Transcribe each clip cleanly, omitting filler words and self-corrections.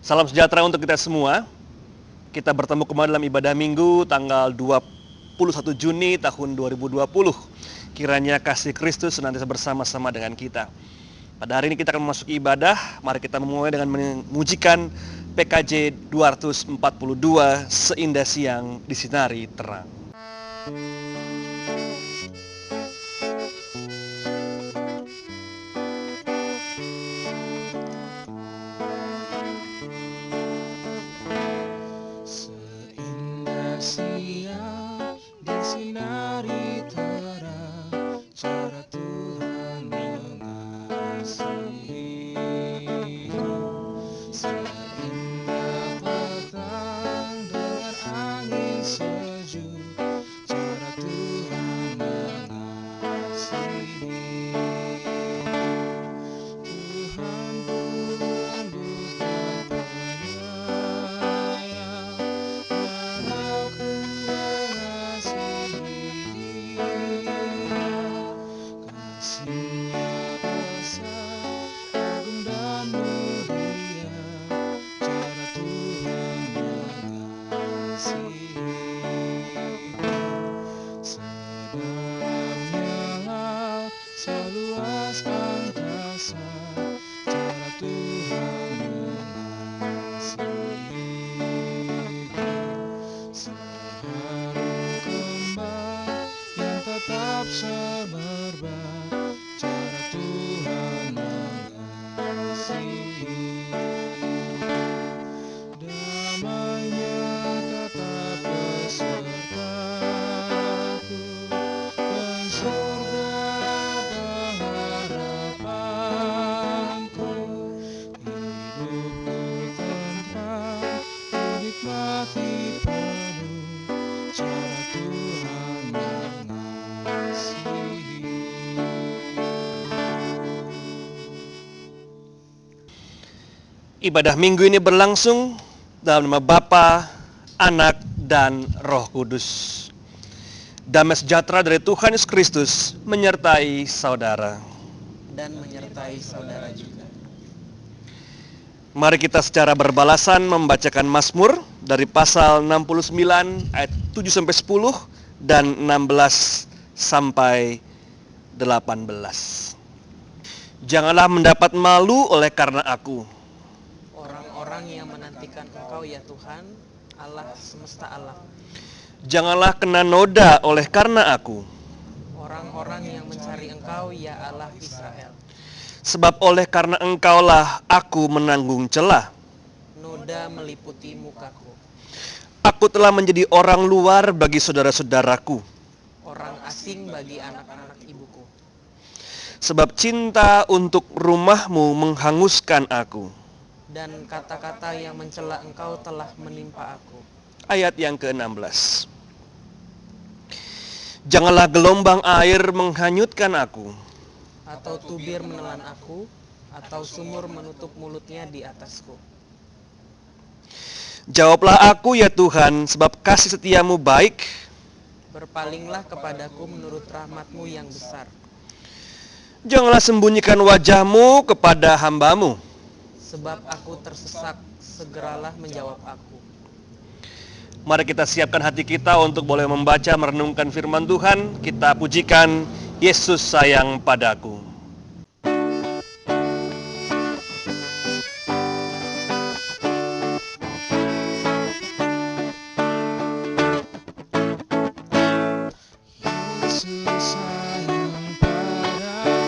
Salam sejahtera untuk kita semua. Kita bertemu kembali dalam ibadah minggu tanggal 21 Juni tahun 2020. Kiranya kasih Kristus senantiasa bersama-sama dengan kita. Pada hari ini kita akan memasuki ibadah. Mari kita memulai dengan memujikan PKJ 242, Seindah Siang Disinari Terang. Seindah siang disinari terang, cara Tuhan mengasihi. Seindah petang dengan angin sejuk, cara Tuhan mengasihi. Tuhan pelembut dan penyayang, walau ku mengasihi Dia. Kasih-Nya besar, agung dan mulia, cara Tuhan mengasihi. Sedalamnya laut, seluas angkasa, cara Tuhan mengasihi. Seharum kembang yang tetap semerbak, cara Tuhan mengasihi. Damai-Nya tetap besertaku, dan surga pengharapanku. Hidupku tentram, kunikmati penuh, cara Tuhan mengasihi. Ibadah minggu ini berlangsung dalam nama Bapa, Anak, dan Roh Kudus. Damai sejahtera dari Tuhan Yesus Kristus menyertai saudara. Dan menyertai saudara juga. Mari kita secara berbalasan membacakan Mazmur dari pasal 69 ayat 7-10 dan 16 sampai 18. Janganlah mendapat malu oleh karena aku. Orang-orang yang menantikan Engkau ya Tuhan, Allah semesta alam. Janganlah kena noda oleh karena aku. Orang-orang yang mencari Engkau ya Allah Israel. Sebab oleh karena Engkaulah aku menanggung celah. Noda meliputi mukaku. Aku telah menjadi orang luar bagi saudara-saudaraku. Orang asing bagi anak-anak ibuku. Sebab cinta untuk rumahmu menghanguskan aku. Dan kata-kata yang mencela Engkau telah menimpa aku. Ayat yang ke-16. Janganlah gelombang air menghanyutkan aku. Atau tubir menelan aku, atau sumur menutup mulutnya di atasku. Jawablah aku ya Tuhan, sebab kasih setiamu baik. Berpalinglah kepadaku menurut rahmat-Mu yang besar. Janganlah sembunyikan wajahmu kepada hambamu. Sebab aku tersesak, segeralah menjawab aku. Mari kita siapkan hati kita untuk boleh membaca, merenungkan firman Tuhan. Kita pujikan Yesus sayang padaku. Yesus sayang padaku,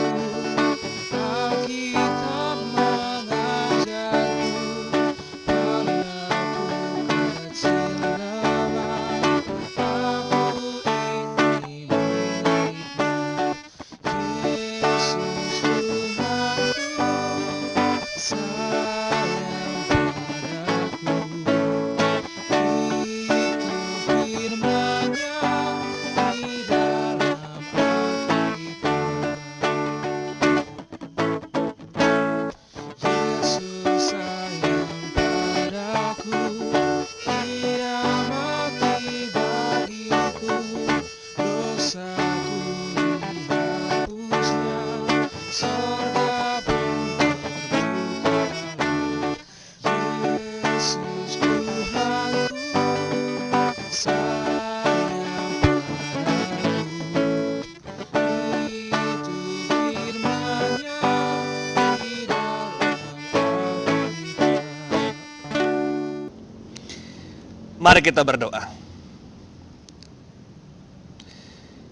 Alkitab mengajarku, walaupun kecil lemah, aku ini miliknya. Yesus Mari kita berdoa.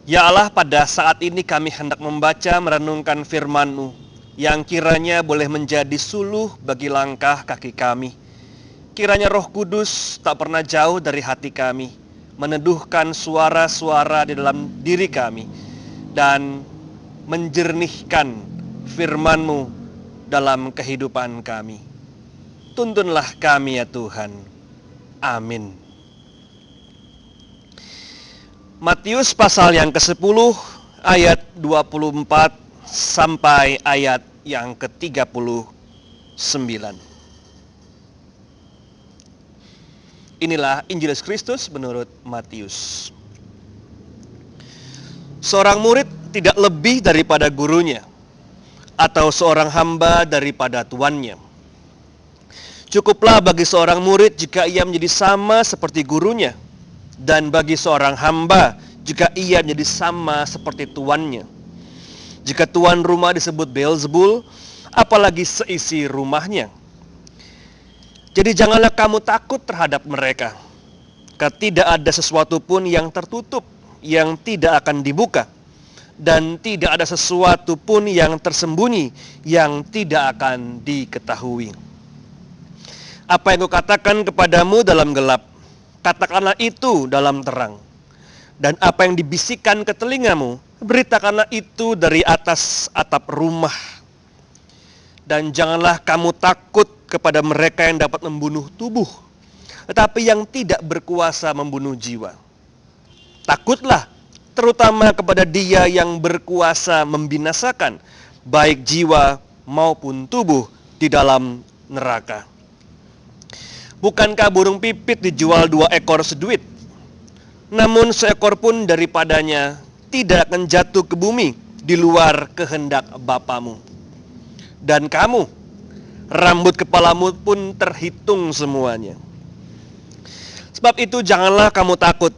Ya Allah, pada saat ini kami hendak membaca merenungkan firman-Mu yang kiranya boleh menjadi suluh bagi langkah kaki kami. Kiranya Roh Kudus tak pernah jauh dari hati kami, meneduhkan suara-suara di dalam diri kami dan menjernihkan firman-Mu dalam kehidupan kami. Tuntunlah kami ya Tuhan. Amin. Matius pasal yang ke-10 ayat 24 sampai ayat yang ke-39. Inilah Injil Yesus Kristus menurut Matius. Seorang murid tidak lebih daripada gurunya, atau seorang hamba daripada tuannya. Cukuplah bagi seorang murid jika ia menjadi sama seperti gurunya, dan bagi seorang hamba jika ia menjadi sama seperti tuannya. Jika tuan rumah disebut Beelzebul, apalagi seisi rumahnya. Jadi janganlah kamu takut terhadap mereka, karena tidak ada sesuatu pun yang tertutup yang tidak akan dibuka, dan tidak ada sesuatu pun yang tersembunyi yang tidak akan diketahui. Apa yang kukatakan kepadamu dalam gelap, katakanlah itu dalam terang. Dan apa yang dibisikkan ke telingamu, beritakanlah itu dari atas atap rumah. Dan janganlah kamu takut kepada mereka yang dapat membunuh tubuh, tetapi yang tidak berkuasa membunuh jiwa. Takutlah terutama kepada Dia yang berkuasa membinasakan baik jiwa maupun tubuh di dalam neraka. Bukankah burung pipit dijual 2 ekor seduit? Namun seekor pun daripadanya tidak akan jatuh ke bumi di luar kehendak Bapamu. Dan kamu, rambut kepalamu pun terhitung semuanya. Sebab itu janganlah kamu takut,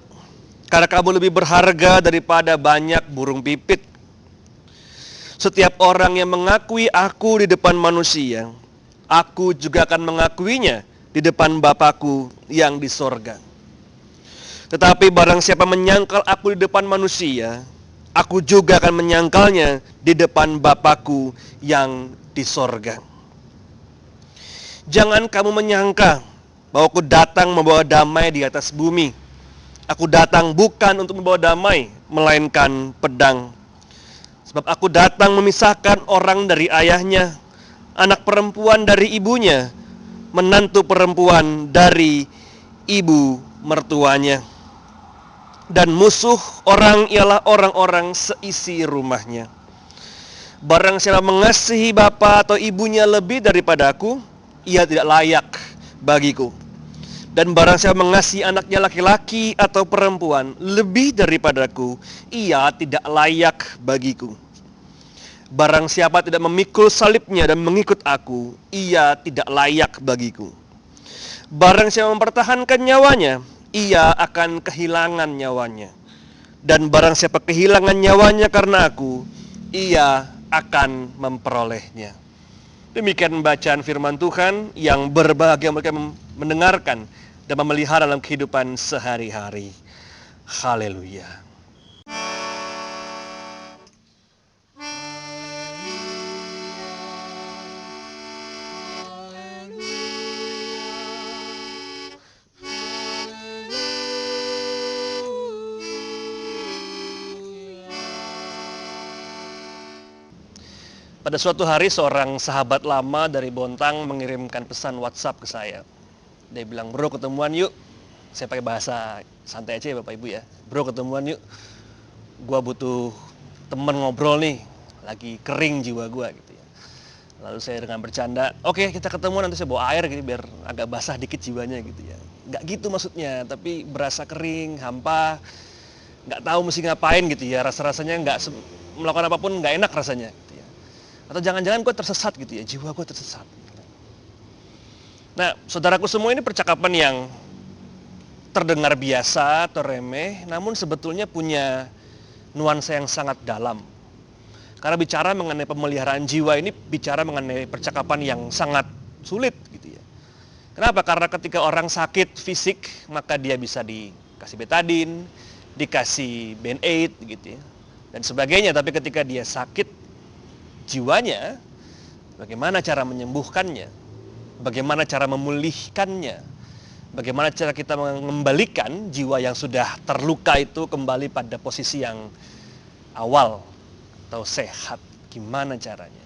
karena kamu lebih berharga daripada banyak burung pipit. Setiap orang yang mengakui aku di depan manusia, aku juga akan mengakuinya di depan Bapakku yang di sorga. Tetapi barang siapa menyangkal aku di depan manusia, aku juga akan menyangkalnya di depan Bapakku yang di sorga. Jangan kamu menyangka bahwa aku datang membawa damai di atas bumi. Aku datang bukan untuk membawa damai, melainkan pedang. Sebab aku datang memisahkan orang dari ayahnya, anak perempuan dari ibunya, menantu perempuan dari ibu mertuanya. Dan musuh orang ialah orang-orang seisi rumahnya. Barang siapa mengasihi bapa atau ibunya lebih daripada aku, ia tidak layak bagiku. Dan barang siapa mengasihi anaknya laki-laki atau perempuan lebih daripadaku, ia tidak layak bagiku. Barang siapa tidak memikul salibnya dan mengikut aku, ia tidak layak bagiku. Barang siapa mempertahankan nyawanya, ia akan kehilangan nyawanya. Dan barang siapa kehilangan nyawanya karena aku, ia akan memperolehnya. Demikian bacaan firman Tuhan yang berbahagia mereka mendengarkan dan memelihara dalam kehidupan sehari-hari. Haleluya. Pada suatu hari seorang sahabat lama dari Bontang mengirimkan pesan WhatsApp ke saya. Dia bilang, "Bro, ketemuan yuk." Saya pakai bahasa santai aja ya Bapak Ibu ya. "Bro, ketemuan yuk. Gua butuh temen ngobrol nih. Lagi kering jiwa gua," gitu ya. Lalu saya dengan bercanda, "Oke, kita ketemu nanti saya bawa air gitu biar agak basah dikit jiwanya," gitu ya. Nggak gitu maksudnya, tapi berasa kering, hampa, nggak tahu mesti ngapain gitu ya. Rasa-rasanya melakukan apapun nggak enak rasanya. Atau jangan-jangan gue tersesat gitu ya, jiwa gue tersesat. Nah, saudaraku semua, ini percakapan yang terdengar biasa atau remeh, namun sebetulnya punya nuansa yang sangat dalam. Karena bicara mengenai pemeliharaan jiwa ini bicara mengenai percakapan yang sangat sulit gitu ya. Kenapa? Karena ketika orang sakit fisik, maka dia bisa dikasih betadin, dikasih Band-Aid gitu ya, dan sebagainya. Tapi ketika dia sakit jiwanya, bagaimana cara menyembuhkannya? Bagaimana cara memulihkannya? Bagaimana cara kita mengembalikan jiwa yang sudah terluka itu kembali pada posisi yang awal atau sehat? Gimana caranya?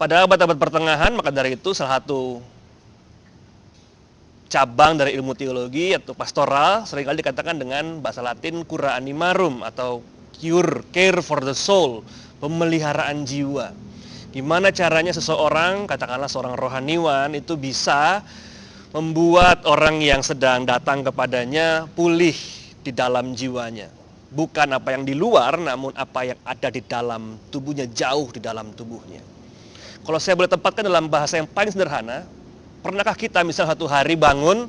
Pada abad-abad pertengahan, maka dari itu salah satu cabang dari ilmu teologi atau pastoral seringkali dikatakan dengan bahasa Latin cura animarum atau care for the soul, pemeliharaan jiwa. Gimana caranya seseorang, katakanlah seorang rohaniwan, itu bisa membuat orang yang sedang datang kepadanya pulih di dalam jiwanya. Bukan apa yang di luar, namun apa yang ada di dalam tubuhnya, jauh di dalam tubuhnya. Kalau saya boleh tempatkan dalam bahasa yang paling sederhana, pernahkah kita misal satu hari bangun,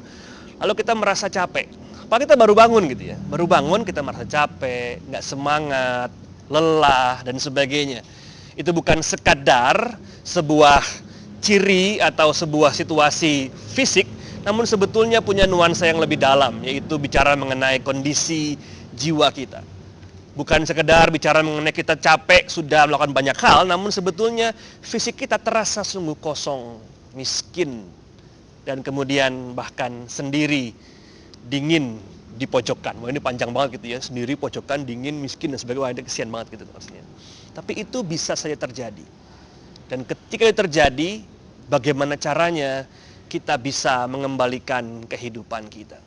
lalu kita merasa capek? Apa kita baru bangun gitu ya? Baru bangun kita merasa capek, nggak semangat, lelah, dan sebagainya. Itu bukan sekadar sebuah ciri atau sebuah situasi fisik, namun sebetulnya punya nuansa yang lebih dalam, yaitu bicara mengenai kondisi jiwa kita. Bukan sekedar bicara mengenai kita capek, sudah melakukan banyak hal, namun sebetulnya fisik kita terasa sungguh kosong, miskin, dan kemudian bahkan sendiri, dingin di pojokan. Wah, ini panjang banget gitu ya, sendiri, pojokan, dingin, miskin, dan sebagainya. Wah, ini kesian banget gitu maksudnya. Tapi itu bisa saja terjadi. Dan ketika itu terjadi, bagaimana caranya kita bisa mengembalikan kehidupan kita?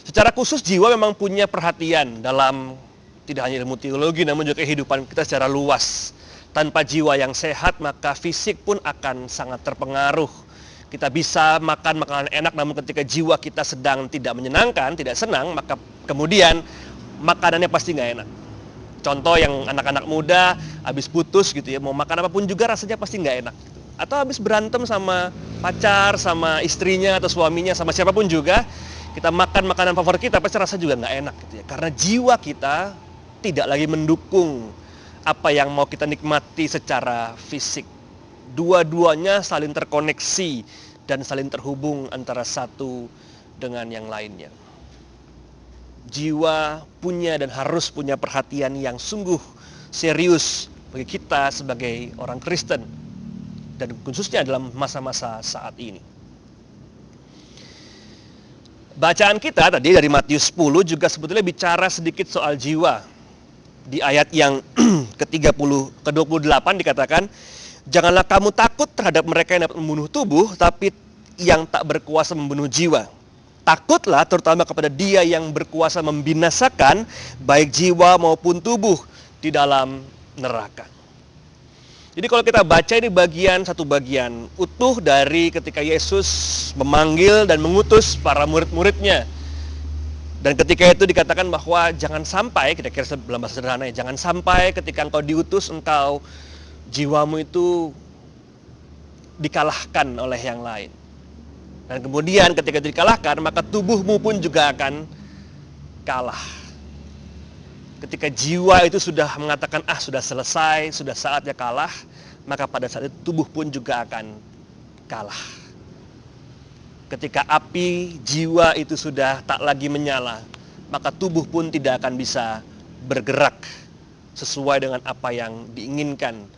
Secara khusus jiwa memang punya perhatian dalam tidak hanya ilmu teologi, namun juga kehidupan kita secara luas. Tanpa jiwa yang sehat, maka fisik pun akan sangat terpengaruh. Kita bisa makan makanan enak, namun ketika jiwa kita sedang tidak menyenangkan, tidak senang, maka kemudian makanannya pasti nggak enak. Contoh yang anak-anak muda habis putus gitu ya, mau makan apapun juga rasanya pasti nggak enak gitu. Atau habis berantem sama pacar, sama istrinya atau suaminya, sama siapapun juga, kita makan makanan favorit kita pasti rasa juga nggak enak gitu ya. Karena jiwa kita tidak lagi mendukung apa yang mau kita nikmati secara fisik. Dua-duanya saling terkoneksi dan saling terhubung antara satu dengan yang lainnya. Jiwa punya dan harus punya perhatian yang sungguh serius bagi kita sebagai orang Kristen, dan khususnya dalam masa-masa saat ini. Bacaan kita tadi dari Matius 10 juga sebetulnya bicara sedikit soal jiwa. Di ayat yang ke-28 dikatakan, janganlah kamu takut terhadap mereka yang dapat membunuh tubuh, tapi yang tak berkuasa membunuh jiwa. Takutlah terutama kepada Dia yang berkuasa membinasakan baik jiwa maupun tubuh di dalam neraka. Jadi kalau kita baca ini satu bagian utuh dari ketika Yesus memanggil dan mengutus para murid-muridnya. Dan ketika itu dikatakan bahwa jangan sampai, kira-kira dalam bahasa sederhana ya, jangan sampai ketika engkau diutus, engkau jiwamu itu dikalahkan oleh yang lain. Dan kemudian ketika itu dikalahkan, maka tubuhmu pun juga akan kalah. Ketika jiwa itu sudah mengatakan, sudah selesai, sudah saatnya kalah, maka pada saat itu tubuh pun juga akan kalah. Ketika api jiwa itu sudah tak lagi menyala, maka tubuh pun tidak akan bisa bergerak sesuai dengan apa yang diinginkan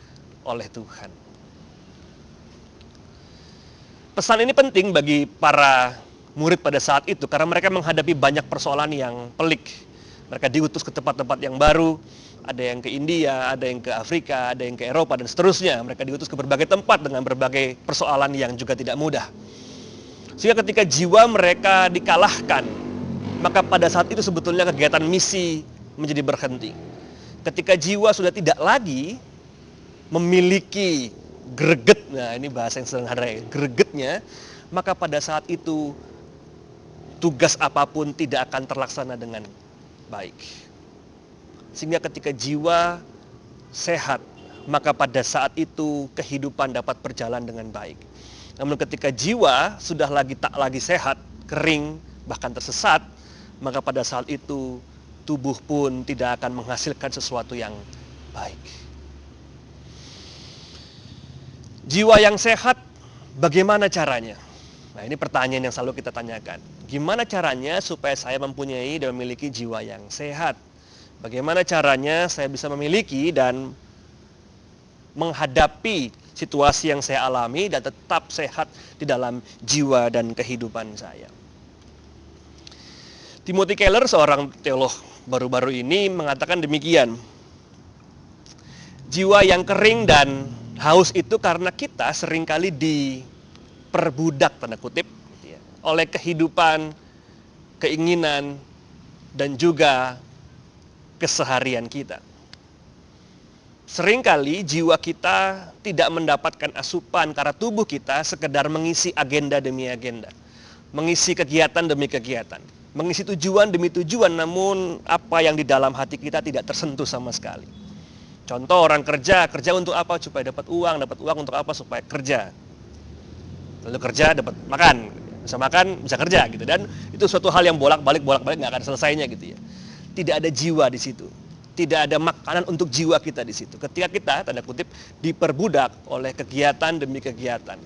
oleh Tuhan. Pesan ini penting bagi para murid pada saat itu karena mereka menghadapi banyak persoalan yang pelik. Mereka diutus ke tempat-tempat yang baru, ada yang ke India, ada yang ke Afrika, ada yang ke Eropa, dan seterusnya. Mereka diutus ke berbagai tempat dengan berbagai persoalan yang juga tidak mudah. Sehingga ketika jiwa mereka dikalahkan, maka pada saat itu sebetulnya kegiatan misi menjadi berhenti. Ketika jiwa sudah tidak lagi memiliki greget, nah ini bahasa yang sederhana ya, gregetnya, maka pada saat itu tugas apapun tidak akan terlaksana dengan baik. Sehingga ketika jiwa sehat, maka pada saat itu kehidupan dapat berjalan dengan baik. Namun ketika jiwa sudah tak lagi sehat, kering, bahkan tersesat, maka pada saat itu tubuh pun tidak akan menghasilkan sesuatu yang baik. Jiwa yang sehat, bagaimana caranya? Nah, ini pertanyaan yang selalu kita tanyakan. Gimana caranya supaya saya mempunyai dan memiliki jiwa yang sehat? Bagaimana caranya saya bisa memiliki dan menghadapi situasi yang saya alami dan tetap sehat di dalam jiwa dan kehidupan saya? Timothy Keller, seorang teolog baru-baru ini, mengatakan demikian. Jiwa yang kering dan haus itu karena kita seringkali diperbudak, tanda kutip, oleh kehidupan, keinginan, dan juga keseharian kita. Seringkali jiwa kita tidak mendapatkan asupan karena tubuh kita sekedar mengisi agenda demi agenda, mengisi kegiatan demi kegiatan, mengisi tujuan demi tujuan, namun apa yang di dalam hati kita tidak tersentuh sama sekali. Contoh, orang kerja untuk apa? Supaya dapat uang untuk apa? Supaya kerja. Lalu kerja dapat makan, bisa makan, bisa kerja gitu, dan itu suatu hal yang bolak-balik nggak akan selesainya gitu ya. Tidak ada jiwa di situ. Tidak ada makanan untuk jiwa kita di situ. Ketika kita, tanda kutip, diperbudak oleh kegiatan demi kegiatan,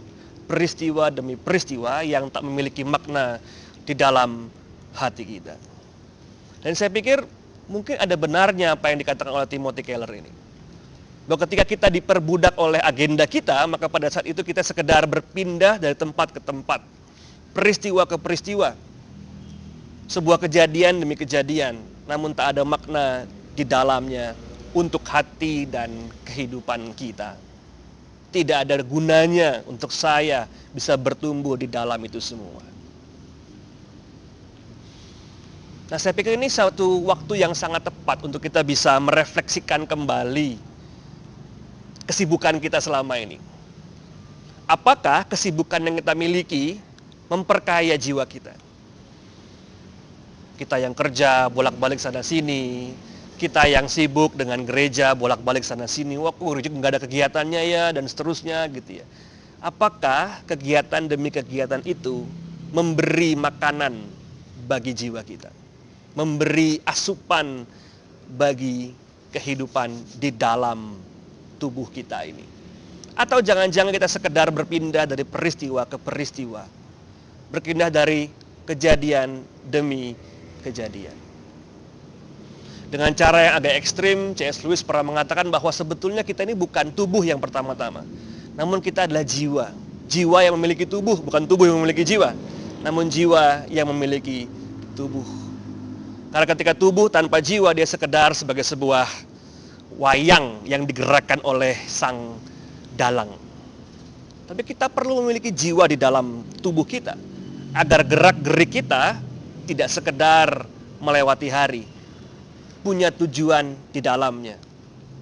peristiwa demi peristiwa yang tak memiliki makna di dalam hati kita. Dan saya pikir mungkin ada benarnya apa yang dikatakan oleh Timothy Keller ini. Bahwa ketika kita diperbudak oleh agenda kita, maka pada saat itu kita sekedar berpindah dari tempat ke tempat, peristiwa ke peristiwa, sebuah kejadian demi kejadian, namun tak ada makna di dalamnya untuk hati dan kehidupan kita. Tidak ada gunanya untuk saya bisa bertumbuh di dalam itu semua. Nah, saya pikir ini suatu waktu yang sangat tepat untuk kita bisa merefleksikan kembali kesibukan kita selama ini. Apakah kesibukan yang kita miliki memperkaya jiwa kita? Kita yang kerja bolak-balik sana sini, kita yang sibuk dengan gereja bolak-balik sana sini, wah kok gereja nggak ada kegiatannya ya, dan seterusnya gitu ya. Apakah kegiatan demi kegiatan itu memberi makanan bagi jiwa kita, memberi asupan bagi kehidupan di dalam tubuh kita ini? Atau jangan-jangan kita sekedar berpindah dari peristiwa ke peristiwa, berpindah dari kejadian demi kejadian. Dengan cara yang agak ekstrim, C.S. Lewis pernah mengatakan bahwa sebetulnya kita ini bukan tubuh yang pertama-tama, namun kita adalah jiwa. Jiwa yang memiliki tubuh, bukan tubuh yang memiliki jiwa, namun jiwa yang memiliki tubuh. Karena ketika tubuh tanpa jiwa, dia sekedar sebagai sebuah wayang yang digerakkan oleh sang dalang. Tapi kita perlu memiliki jiwa di dalam tubuh kita, agar gerak-gerik kita tidak sekedar melewati hari, punya tujuan di dalamnya,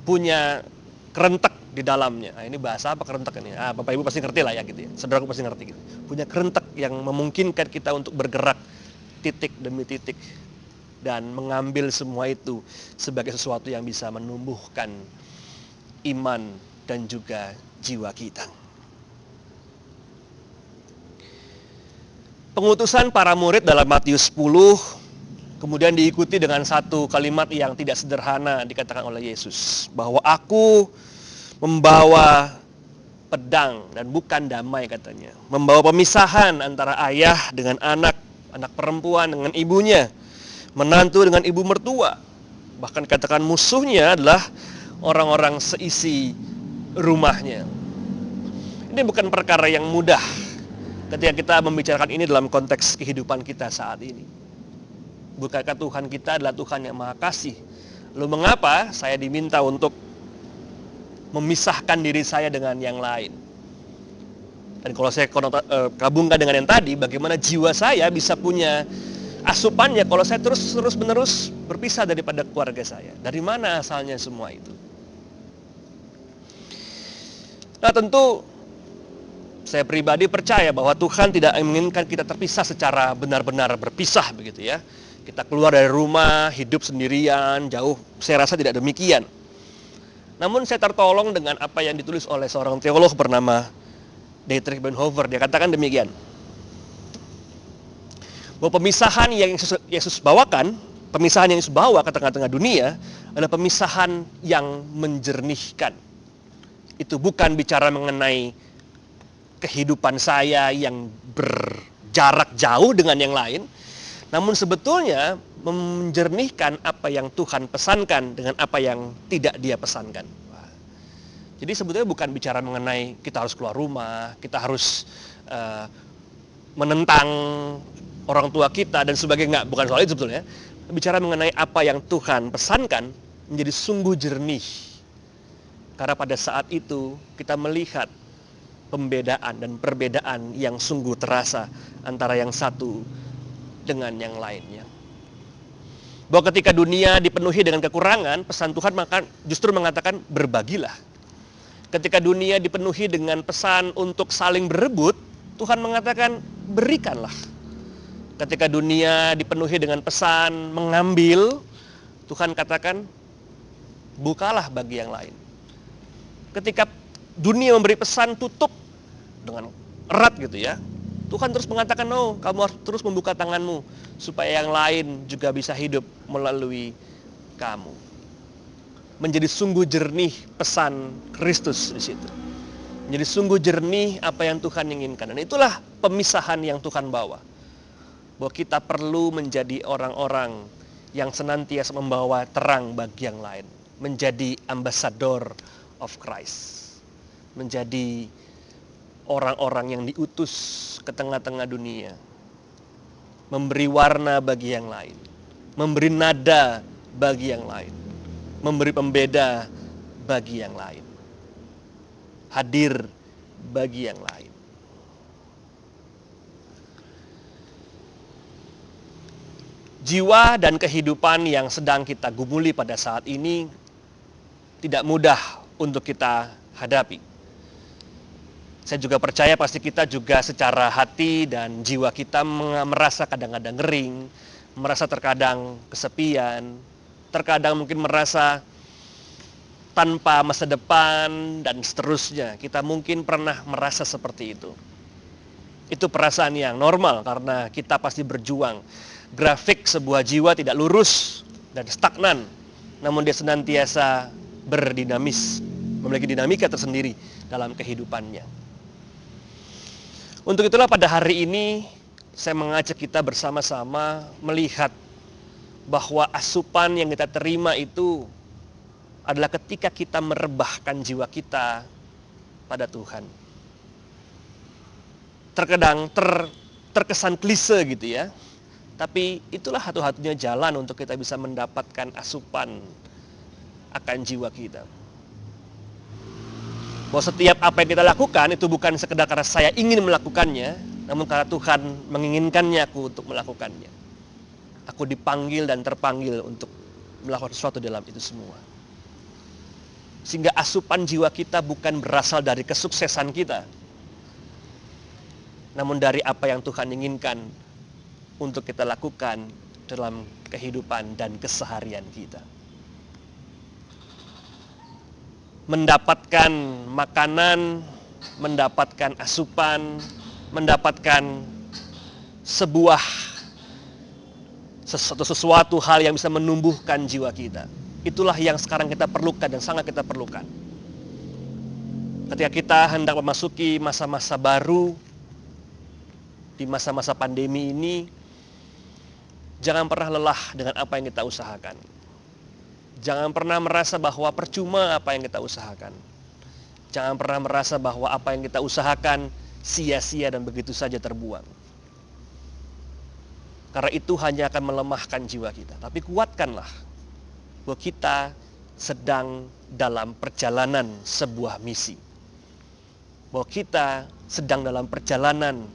punya kerentek di dalamnya. Nah, ini bahasa apa kerentek ini? Bapak Ibu pasti ngerti lah ya gitu ya. Saudaraku pasti ngerti gitu. Punya kerentek yang memungkinkan kita untuk bergerak titik demi titik dan mengambil semua itu sebagai sesuatu yang bisa menumbuhkan iman dan juga jiwa kita. Pengutusan para murid dalam Matius 10 kemudian diikuti dengan satu kalimat yang tidak sederhana dikatakan oleh Yesus, bahwa aku membawa pedang dan bukan damai katanya. Membawa pemisahan antara ayah dengan anak, anak perempuan dengan ibunya, menantu dengan ibu mertua. Bahkan katakan musuhnya adalah orang-orang seisi rumahnya. Ini bukan perkara yang mudah ketika kita membicarakan ini dalam konteks kehidupan kita saat ini. Bukankah Tuhan kita adalah Tuhan yang Maha Kasih? Lalu mengapa saya diminta untuk memisahkan diri saya dengan yang lain? Dan kalau saya gabungkan dengan yang tadi, bagaimana jiwa saya bisa punya asupannya kalau saya terus-menerus berpisah daripada keluarga saya? Dari mana asalnya semua itu? Nah, tentu saya pribadi percaya bahwa Tuhan tidak menginginkan kita terpisah secara benar-benar berpisah begitu ya. Kita keluar dari rumah, hidup sendirian, jauh. Saya rasa tidak demikian. Namun saya tertolong dengan apa yang ditulis oleh seorang teolog bernama Dietrich Bonhoeffer. Dia katakan demikian, bahwa pemisahan yang Yesus bawakan, pemisahan yang Yesus bawa ke tengah-tengah dunia adalah pemisahan yang menjernihkan. Itu bukan bicara mengenai kehidupan saya yang berjarak jauh dengan yang lain, namun sebetulnya menjernihkan apa yang Tuhan pesankan dengan apa yang tidak Dia pesankan. Jadi sebetulnya bukan bicara mengenai kita harus keluar rumah, kita harus menentang orang tua kita dan sebagainya, bukan soal itu sebetulnya. Bicara mengenai apa yang Tuhan pesankan menjadi sungguh jernih. Karena pada saat itu kita melihat pembedaan dan perbedaan yang sungguh terasa antara yang satu dengan yang lainnya. Bahwa ketika dunia dipenuhi dengan kekurangan, pesan Tuhan maka justru mengatakan berbagilah. Ketika dunia dipenuhi dengan pesan untuk saling berebut, Tuhan mengatakan berikanlah. Ketika dunia dipenuhi dengan pesan mengambil, Tuhan katakan bukalah bagi yang lain. Ketika dunia memberi pesan tutup dengan erat gitu ya, Tuhan terus mengatakan, no, kamu harus terus membuka tanganmu supaya yang lain juga bisa hidup melalui kamu. Menjadi sungguh jernih pesan Kristus di situ. Menjadi sungguh jernih apa yang Tuhan inginkan. Dan itulah pemisahan yang Tuhan bawa. Bahwa kita perlu menjadi orang-orang yang senantiasa membawa terang bagi yang lain. Menjadi ambassador of Christ. Menjadi orang-orang yang diutus ke tengah-tengah dunia. Memberi warna bagi yang lain. Memberi nada bagi yang lain. Memberi pembeda bagi yang lain. Hadir bagi yang lain. Jiwa dan kehidupan yang sedang kita gumuli pada saat ini tidak mudah untuk kita hadapi. Saya juga percaya pasti kita juga secara hati dan jiwa kita merasa kadang-kadang ngering, merasa terkadang kesepian, terkadang mungkin merasa tanpa masa depan dan seterusnya. Kita mungkin pernah merasa seperti itu. Itu perasaan yang normal karena kita pasti berjuang. Grafik sebuah jiwa tidak lurus dan stagnan, namun dia senantiasa berdinamis, memiliki dinamika tersendiri dalam kehidupannya. Untuk itulah pada hari ini saya mengajak kita bersama-sama melihat bahwa asupan yang kita terima itu adalah ketika kita merebahkan jiwa kita pada Tuhan. Terkadang terkesan klise gitu ya. Tapi itulah satu-satunya jalan untuk kita bisa mendapatkan asupan akan jiwa kita. Bahwa setiap apa yang kita lakukan itu bukan sekedar karena saya ingin melakukannya, namun karena Tuhan menginginkannya aku untuk melakukannya. Aku dipanggil dan terpanggil untuk melakukan sesuatu dalam itu semua. Sehingga asupan jiwa kita bukan berasal dari kesuksesan kita, namun dari apa yang Tuhan inginkan untuk kita lakukan dalam kehidupan dan keseharian kita. Mendapatkan makanan, mendapatkan asupan, mendapatkan sesuatu hal yang bisa menumbuhkan jiwa kita. Itulah yang sekarang kita perlukan dan sangat kita perlukan. Ketika kita hendak memasuki masa-masa baru, di masa-masa pandemi ini, jangan pernah lelah dengan apa yang kita usahakan. Jangan pernah merasa bahwa percuma apa yang kita usahakan. Jangan pernah merasa bahwa apa yang kita usahakan sia-sia dan begitu saja terbuang. Karena itu hanya akan melemahkan jiwa kita. Tapi kuatkanlah bahwa kita sedang dalam perjalanan sebuah misi. Bahwa kita sedang dalam perjalanan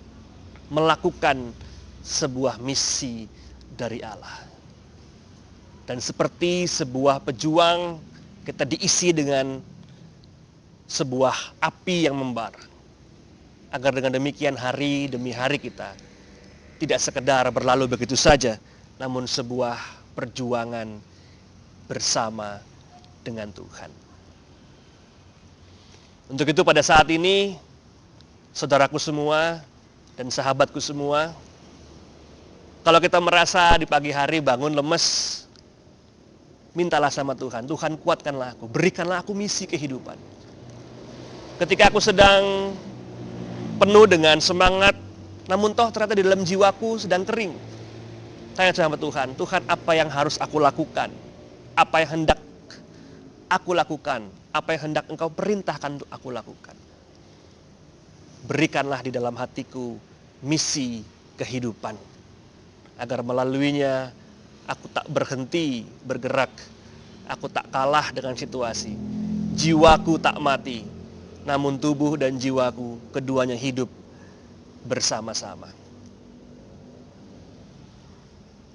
melakukan sebuah misi dari Allah. Dan seperti sebuah pejuang, kita diisi dengan sebuah api yang membara. Agar dengan demikian hari demi hari kita tidak sekedar berlalu begitu saja, namun sebuah perjuangan bersama dengan Tuhan. Untuk itu pada saat ini, saudaraku semua dan sahabatku semua, kalau kita merasa di pagi hari bangun lemes, mintalah sama Tuhan, Tuhan kuatkanlah aku, berikanlah aku misi kehidupan. Ketika aku sedang penuh dengan semangat, namun toh ternyata di dalam jiwaku sedang kering. Tanya sama Tuhan, Tuhan apa yang harus aku lakukan? Apa yang hendak aku lakukan? Apa yang hendak Engkau perintahkan untuk aku lakukan? Berikanlah di dalam hatiku misi kehidupan, agar melaluinya aku tak berhenti bergerak, aku tak kalah dengan situasi, jiwaku tak mati, namun tubuh dan jiwaku keduanya hidup bersama-sama.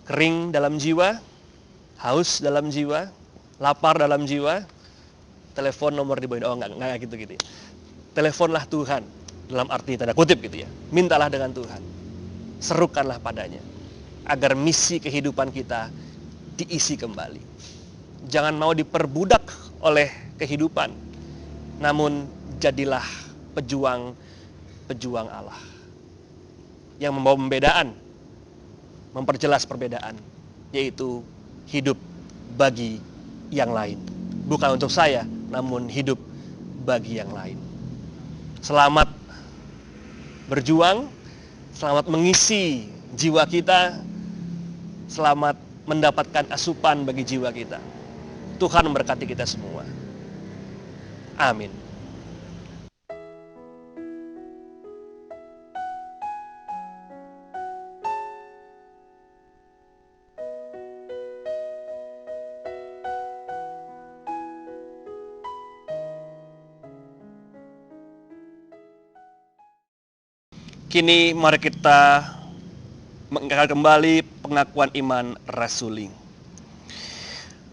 Kering dalam jiwa, haus dalam jiwa, lapar dalam jiwa, telepon nomor di bawah, enggak gitu ya. Teleponlah Tuhan, dalam arti tanda kutip gitu ya. Mintalah dengan Tuhan, serukanlah padanya, agar misi kehidupan kita diisi kembali. Jangan mau diperbudak oleh kehidupan, namun jadilah pejuang Allah yang membawa pembedaan, memperjelas perbedaan, yaitu hidup bagi yang lain. Bukan untuk saya, namun hidup bagi yang lain. Selamat berjuang, selamat mengisi jiwa kita, selamat mendapatkan asupan bagi jiwa kita. Tuhan memberkati kita semua. Amin. Kini mari kita mengangkat kembali pengakuan iman rasuli.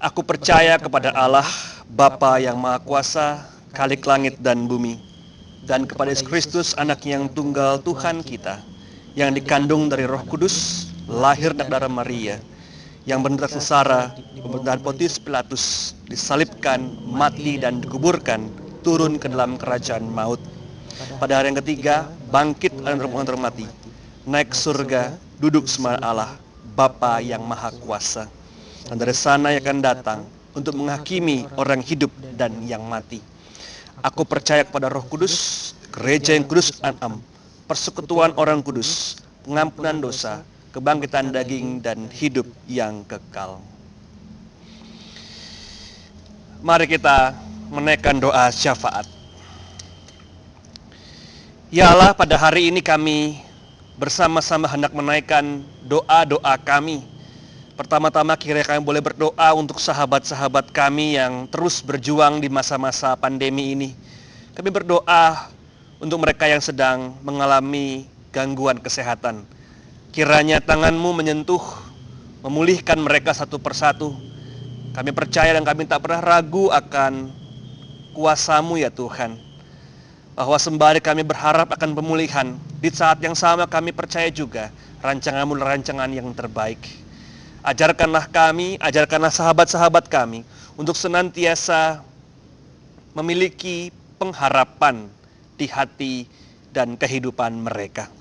Aku percaya kepada Allah, Bapa yang Maha Kuasa, Khalik langit dan bumi, dan kepada Yesus Kristus, Anak yang tunggal Tuhan kita, yang dikandung dari Roh Kudus, lahir dari darah Maria, yang menderita sengsara di pemerintahan Pontius Pilatus, disalibkan, mati dan dikuburkan, turun ke dalam kerajaan maut. Pada hari yang ketiga, bangkit antara mati, naik surga, duduk sebelah Allah, Bapa yang Maha Kuasa. Dan dari sana ia akan datang untuk menghakimi orang hidup dan yang mati. Aku percaya kepada Roh Kudus, gereja yang kudus dan am, persekutuan orang kudus, pengampunan dosa, kebangkitan daging dan hidup yang kekal. Mari kita menaikkan doa syafaat. Ya Allah, pada hari ini kami bersama-sama hendak menaikkan doa-doa kami. Pertama-tama kiranya kami boleh berdoa untuk sahabat-sahabat kami yang terus berjuang di masa-masa pandemi ini. Kami berdoa untuk mereka yang sedang mengalami gangguan kesehatan. Kiranya tangan-Mu menyentuh, memulihkan mereka satu persatu. Kami percaya dan kami tak pernah ragu akan kuasa-Mu ya Tuhan. Bahwa sembari kami berharap akan pemulihan, di saat yang sama kami percaya juga rancangan-Mu adalah rancangan yang terbaik. Ajarkanlah kami, ajarkanlah sahabat-sahabat kami untuk senantiasa memiliki pengharapan di hati dan kehidupan mereka.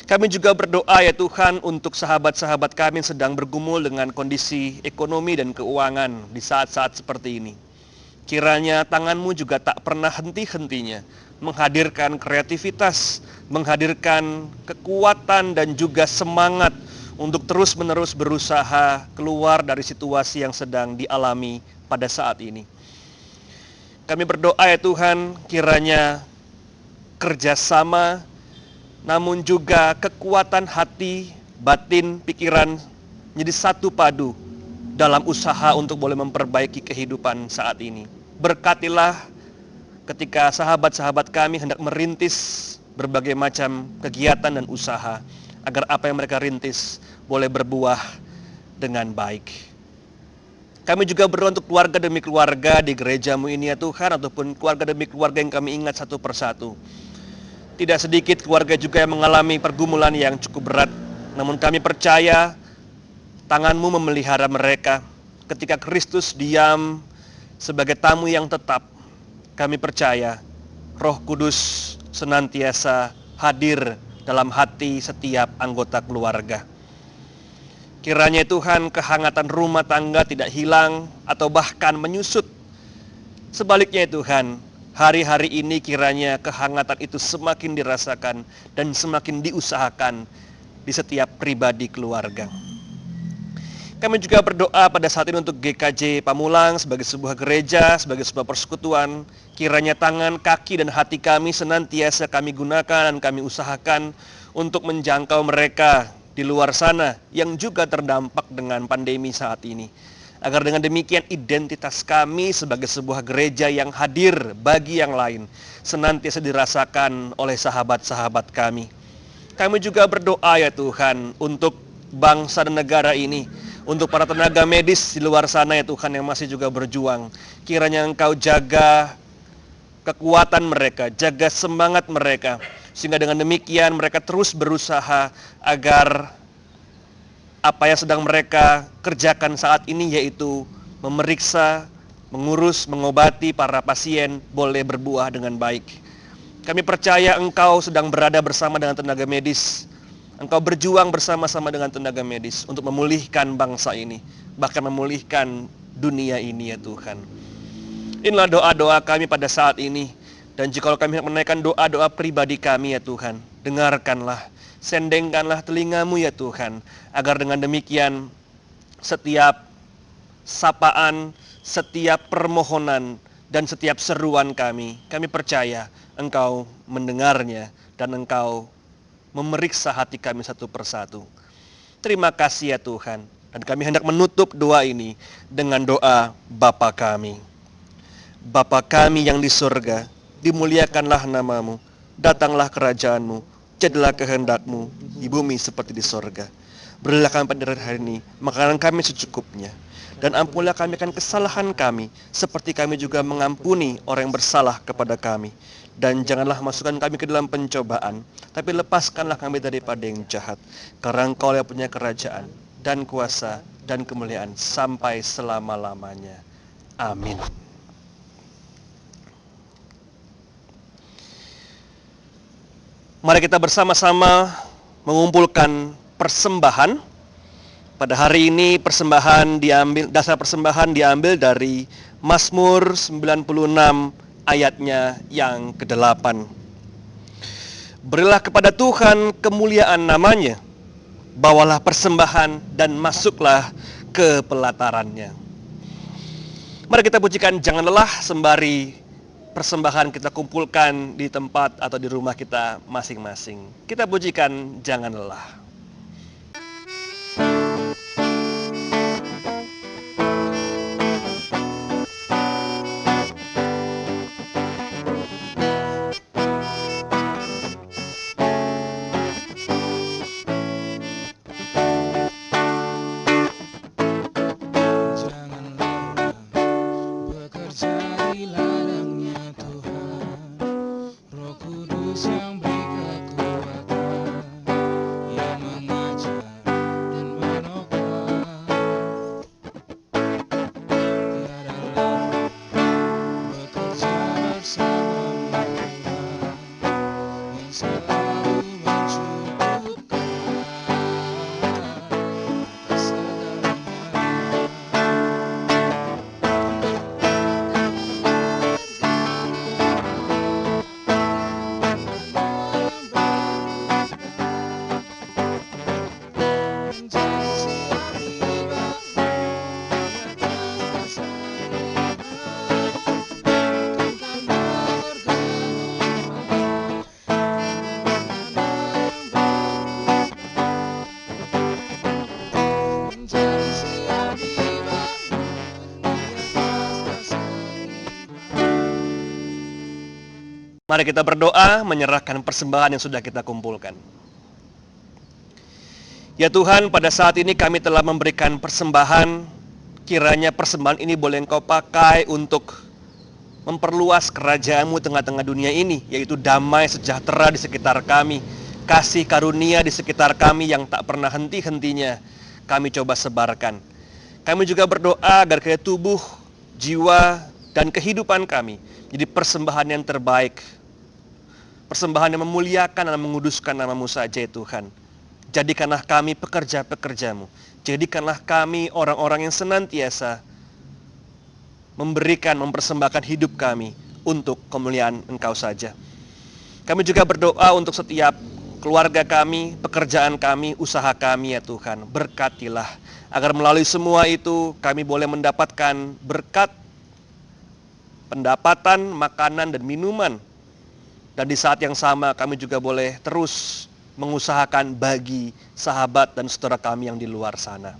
Kami juga berdoa ya Tuhan untuk sahabat-sahabat kami yang sedang bergumul dengan kondisi ekonomi dan keuangan di saat-saat seperti ini. Kiranya tangan-Mu juga tak pernah henti-hentinya menghadirkan kreativitas, menghadirkan kekuatan dan juga semangat untuk terus-menerus berusaha keluar dari situasi yang sedang dialami pada saat ini. Kami berdoa ya Tuhan, kiranya kerjasama, namun juga kekuatan hati, batin, pikiran menjadi satu padu dalam usaha untuk boleh memperbaiki kehidupan saat ini. Berkatilah ketika sahabat-sahabat kami hendak merintis berbagai macam kegiatan dan usaha, agar apa yang mereka rintis boleh berbuah dengan baik. Kami juga berdoa untuk keluarga demi keluarga di gereja-Mu ini ya Tuhan, ataupun keluarga demi keluarga yang kami ingat satu persatu. Tidak sedikit keluarga juga yang mengalami pergumulan yang cukup berat, namun kami percaya tangan-Mu memelihara mereka. Ketika Kristus diam sebagai tamu yang tetap, kami percaya Roh Kudus senantiasa hadir dalam hati setiap anggota keluarga. Kiranya Tuhan kehangatan rumah tangga tidak hilang atau bahkan menyusut. Sebaliknya Tuhan, Hari-hari ini kiranya kehangatan itu semakin dirasakan dan semakin diusahakan di setiap pribadi keluarga. Kami juga berdoa pada saat ini untuk GKJ Pamulang sebagai sebuah gereja, sebagai sebuah persekutuan. Kiranya tangan, kaki, dan hati kami senantiasa kami gunakan dan kami usahakan untuk menjangkau mereka di luar sana yang juga terdampak dengan pandemi saat ini. Agar dengan demikian identitas kami sebagai sebuah gereja yang hadir bagi yang lain senantiasa dirasakan oleh sahabat-sahabat kami. Kami juga berdoa ya Tuhan untuk bangsa dan negara ini, untuk para tenaga medis di luar sana ya Tuhan yang masih juga berjuang. Kiranya Engkau jaga kekuatan mereka, jaga semangat mereka, sehingga dengan demikian mereka terus berusaha agar apa yang sedang mereka kerjakan saat ini, yaitu memeriksa, mengurus, mengobati para pasien, boleh berbuah dengan baik. Kami percaya Engkau sedang berada bersama dengan tenaga medis. Engkau berjuang bersama-sama dengan tenaga medis untuk memulihkan bangsa ini, bahkan memulihkan dunia ini ya Tuhan. Inilah doa-doa kami pada saat ini. Dan jika kami menaikkan doa-doa pribadi kami ya Tuhan, dengarkanlah, sendengkanlah telingamu ya Tuhan, agar dengan demikian setiap sapaan, setiap permohonan, dan setiap seruan kami percaya Engkau mendengarnya dan Engkau memeriksa hati kami satu persatu. Terima kasih ya Tuhan, dan kami hendak menutup doa ini dengan doa Bapa kami. Bapa kami yang di surga, dimuliakanlah namamu, datanglah kerajaanmu, jadilah kehendakmu di bumi seperti di sorga. Berilah kami pada hari ini makanan kami secukupnya, dan ampunilah kami akan kesalahan kami, seperti kami juga mengampuni orang yang bersalah kepada kami. Dan janganlah masukkan kami ke dalam pencobaan, tapi lepaskanlah kami daripada yang jahat. Karena Engkau yang punya kerajaan, dan kuasa, dan kemuliaan sampai selama-lamanya. Amin. Mari kita bersama-sama mengumpulkan persembahan. Pada hari ini dasar persembahan diambil dari Mazmur 96 ayatnya yang ke-8. Berilah kepada Tuhan kemuliaan namanya, bawalah persembahan dan masuklah ke pelatarannya. Mari kita pujikan Jangan Lelah sembari persembahan kita kumpulkan di tempat atau di rumah kita masing-masing. Kita pujikan Jangan Lelah. Jangan lelah bekerja di ladangnya Tuhan. Roh Kudus yang beri kekuatan, yang mengajar dan menopang. Tiada lelah bekerja bersamamu Tuhan, yang selalu mencukupkan atas segalanya. Mari kita berdoa menyerahkan persembahan yang sudah kita kumpulkan. Ya Tuhan, pada saat ini kami telah memberikan persembahan. Kiranya persembahan ini boleh Engkau pakai untuk memperluas kerajaan-Mu tengah-tengah dunia ini, yaitu damai sejahtera di sekitar kami, kasih karunia di sekitar kami yang tak pernah henti-hentinya kami coba sebarkan. Kami juga berdoa agar ke tubuh, jiwa, dan kehidupan kami jadi persembahan yang terbaik, persembahan yang memuliakan dan menguduskan nama-Mu saja ya Tuhan. Jadikanlah kami pekerja-pekerja-Mu, jadikanlah kami orang-orang yang senantiasa memberikan, mempersembahkan hidup kami untuk kemuliaan Engkau saja. Kami juga berdoa untuk setiap keluarga kami, pekerjaan kami, usaha kami ya Tuhan. Berkatilah agar melalui semua itu kami boleh mendapatkan berkat, pendapatan, makanan dan minuman. Dan di saat yang sama kami juga boleh terus mengusahakan bagi sahabat dan saudara kami yang di luar sana.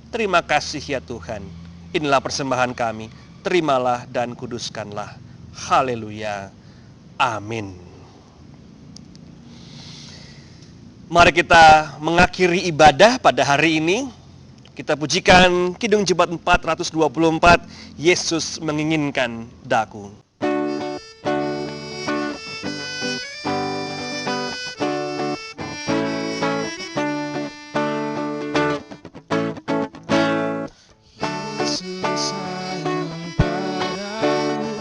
Terima kasih ya Tuhan. Inilah persembahan kami. Terimalah dan kuduskanlah. Haleluya. Amin. Mari kita mengakhiri ibadah pada hari ini. Kita pujikan Kidung Jemaat 424, Yesus menginginkan daku. Yesus sayang padaku,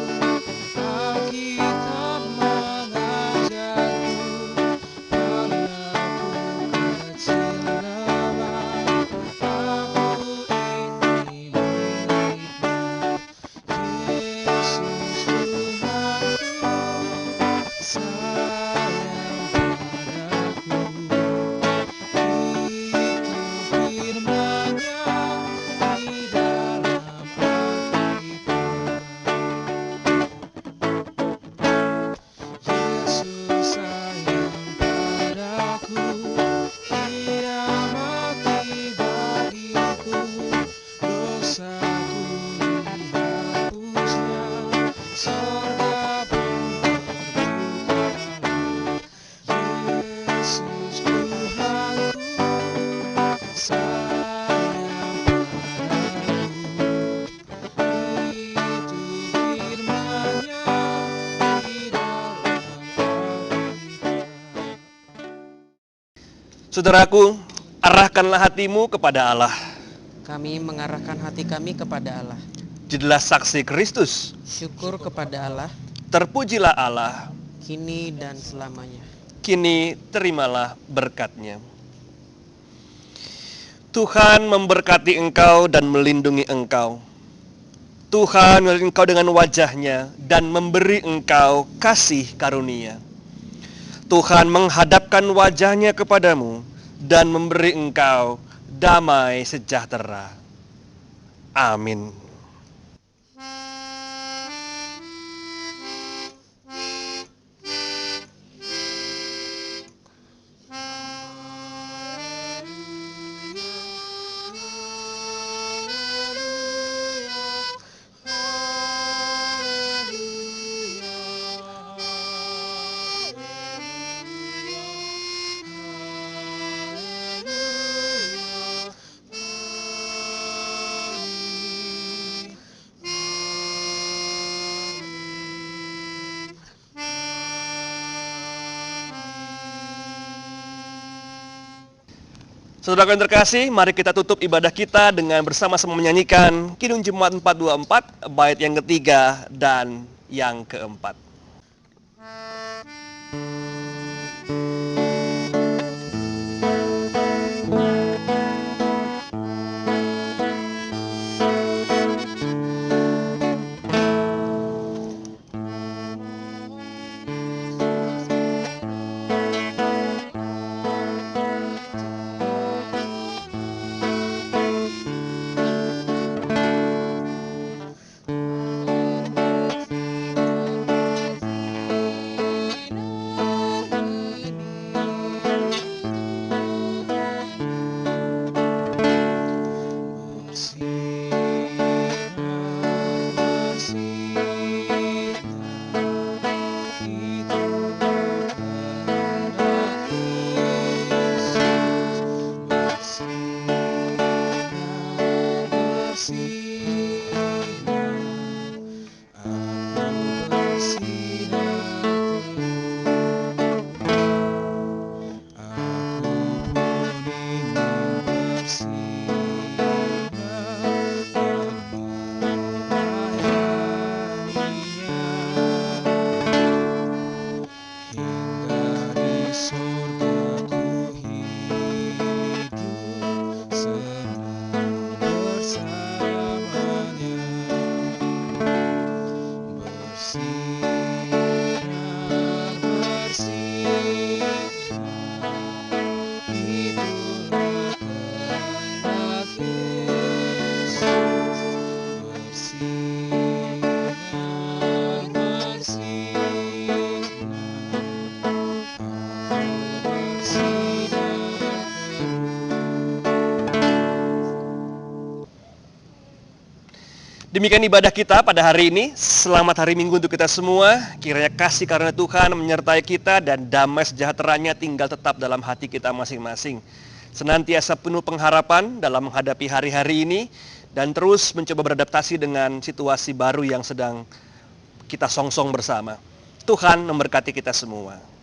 Alkitab mengajarku, walaupun kecil lemah, aku ini miliknya. Yesus Tuhanku, sayang padaku, itu firman-Nya di dalam Alkitab. Yesus sayang padaku, Dia mati bagiku, dosaku dihapusnya, sorga pun terbukalah. Yesus Tuhanku, sayang padaku, itu firman-Nya di dalam Alkitab. Saudaraku, arahkanlah hatimu kepada Allah. Kami mengarahkan hati kami kepada Allah. Jadilah saksi Kristus. Syukur kepada Allah, Terpujilah Allah. kini dan selamanya. Kini terimalah berkat-Nya. Tuhan memberkati engkau dan melindungi engkau. Tuhan melindungi engkau dengan wajah-Nya dan memberi engkau kasih karunia. Tuhan menghadapkan wajah-Nya kepadamu dan memberi engkau damai sejahtera. Amin. Saudara yang terkasih, mari kita tutup ibadah kita dengan bersama-sama menyanyikan Kidung Jemaat 424, bait yang ketiga dan yang keempat. Demikian ibadah kita pada hari ini. Selamat hari Minggu untuk kita semua. Kiranya kasih karunia Tuhan menyertai kita dan damai sejahteranya tinggal tetap dalam hati kita masing-masing. Senantiasa penuh pengharapan dalam menghadapi hari-hari ini dan terus mencoba beradaptasi dengan situasi baru yang sedang kita songsong bersama. Tuhan memberkati kita semua.